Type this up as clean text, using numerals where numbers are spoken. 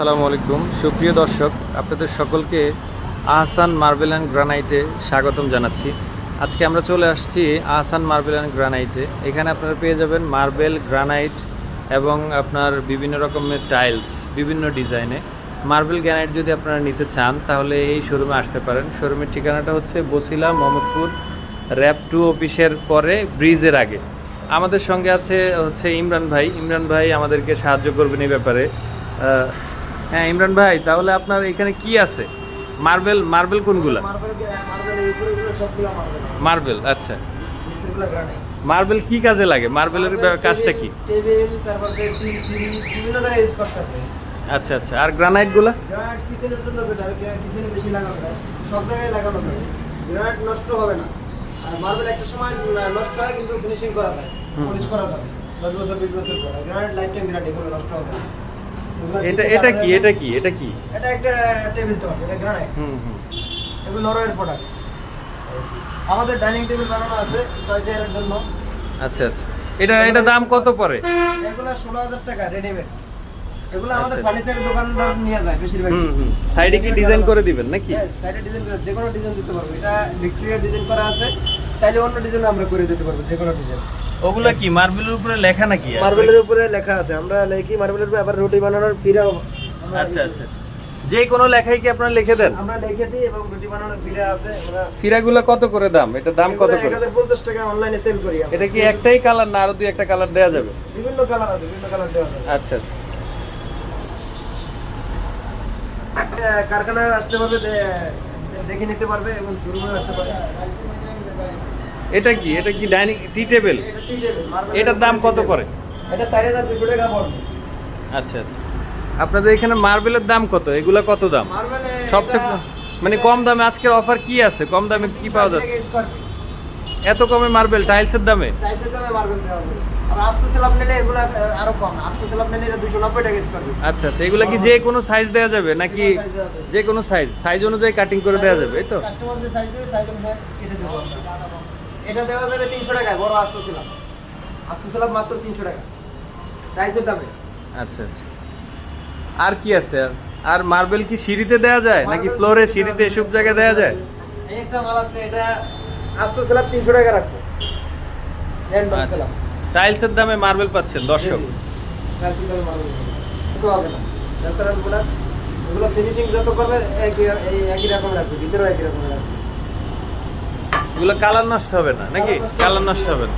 আসসালামু আলাইকুম সুপ্রিয় দর্শক, আপনাদের সকলকে আহসান মার্বেল অ্যান্ড গ্রানাইটে স্বাগতম জানাচ্ছি। আজকে আমরা চলে আসছি আহসান মার্বেল অ্যান্ড গ্রানাইটে। এখানে আপনারা পেয়ে যাবেন মার্বেল, গ্রানাইট এবং আপনার বিভিন্ন রকমের টাইলস, বিভিন্ন ডিজাইনে। মার্বেল গ্রানাইট যদি আপনারা নিতে চান তাহলে এই শোরুমে আসতে পারেন। শোরুমের ঠিকানাটা হচ্ছে বছিলা মোহাম্মদপুর র্যাব 2 অফিসের পরে ব্রিজের আগে। আমাদের সঙ্গে আছে ইমরান ভাই আমাদেরকে সাহায্য করবেন এই ব্যাপারে। হ্যাঁ ইমরান ভাই, তাহলে আপনার এখানে কি আছে? মার্বেল কোনগুলা? মার্বেল, আচ্ছা। মার্বেল কি কাজে লাগে? মার্বেলের কাজটা কি? টেবিল, তারপর বেসিন, সিঁড়ি বিভিন্ন জায়গায় ইউজ করতে হবে। আচ্ছা আচ্ছা, আর গ্রানাইট গুলা? গ্রানাইট কিচেনের জন্য বেটার, কিচেনে বেশি লাগানো যায়, সব জায়গায় লাগানো যায়। গ্রানাইট নষ্ট হবে না, আর মার্বেল একটা সময় নষ্ট হয় কিন্তু ফিনিশিং করা যায়, পলিশ করা যাবে 10 বছর 20 বছর পরে। গ্রানাইট লাইফ টাইম গ্যারান্টি, কোনো নষ্ট হবে না। এটা কি? এটা একটা টেবিল টপ, এটা গ্রানাইট। এগুলো নরওয়ের প্রোডাক্ট। আমাদের ডাইনিং টেবিল বানানো আছে 6 চেয়ারের জন্য। আচ্ছা আচ্ছা, এটা দাম কত পড়ে? এগুলো 16,000 টাকা রেডিমেড। এগুলো আমাদের ফার্নিচারের দোকানদার নিয়ে যায় বেশিরভাগ। সাইডে কি ডিজাইন করে দিবেন নাকি? হ্যাঁ, সাইডে ডিজাইন করে, যে কোনো ডিজাইন দিতে পারবো। এটা ভিক্টোরিয়া ডিজাইন করা আছে, চাইলে অন্য ডিজাইন আমরা করে দিতে পারবো, যে কোনো ডিজাইন। ওগুলা কি মার্বেলের উপরে লেখা নাকি? মার্বেলের উপরে লেখা আছে, আমরা লিখি মার্বেলের উপরে। আবার রুটি বানানোর ফিরা। আচ্ছা আচ্ছা আচ্ছা, যে কোনো লেখাই কি আপনারা লিখে দেন? আমরা লিখে দিই, এবং রুটি বানানোর ফিরা আছে। আমরা ফিরাগুলো কত করে দাম? এটা দাম কত করে? 1050 টাকা অনলাইনে সেল করি আমরা। এটা কি একটাই কালার না আরো দুই একটা কালার দেওয়া যাবে? বিভিন্ন কালার আছে, বিভিন্ন কালার দেওয়া যাবে। আচ্ছা আচ্ছা, কারখানায় আসতে পারবে, দেখে নিতে পারবে, এবং শোরুমে আসতে পারবে। এটা কি ডাইনিং টি টেবিল? এটা টি টেবিল, এটার দাম কত পড়ে? এটা 4200 টাকা পড়বে। আচ্ছা আচ্ছা, আপনাদের এখানে মার্বেলের দাম কত? এগুলা কত দাম মার্বেলে সবচেয়ে মানে কম দামে? আজকের অফার কি আছে? কম দামে কি পাওয়া যাচ্ছে এত কমে? মার্বেল টাইলসের দামে? টাইলসের দামে মার্বেল দেওয়া হবে। আর আস্ত স্ল্যাব নিলে এগুলা আরো কম। আস্ত স্ল্যাব নিলে এটা 290 টাকা ইউজ করবে। আচ্ছা আচ্ছা, এগুলা কি যে কোনো সাইজ দেওয়া যাবে নাকি? যে কোনো সাইজ অনুযায়ী কাটিং করে দেওয়া যাবে, এই তো? কাস্টমার যে সাইজ দেবে, সাইজ অনুযায়ী কেটে দেব আমরা। এটা দেওয়া যাবে 300 টাকায়, বড় আস্ত স্ল্যাব। আস্ত স্ল্যাব মাত্র 300 টাকা টাইলসের দামে। আচ্ছা আচ্ছা, আর কি আছে? আর মার্বেল কি সিঁড়িতে দেওয়া যায় নাকি ফ্লোরে, সিঁড়িতে এসব জায়গায় দেওয়া যায়? এই একটা মাল আছে, এটা আস্ত স্ল্যাব 300 টাকা রাখবো। Hand box slab. টাইলসের দামে মার্বেল পাচ্ছেন দর্শক। টাইলসের দামে মার্বেল তো হবে না। ন্যাচারাল প্রোডাক্ট, এগুলো ফিনিশিং যত করবে একই রকম রাখবে, ভিতরেও একই রকম রাখবে। এগুলো কালার নষ্ট হবে না নাকি? কালার নষ্ট হবে না।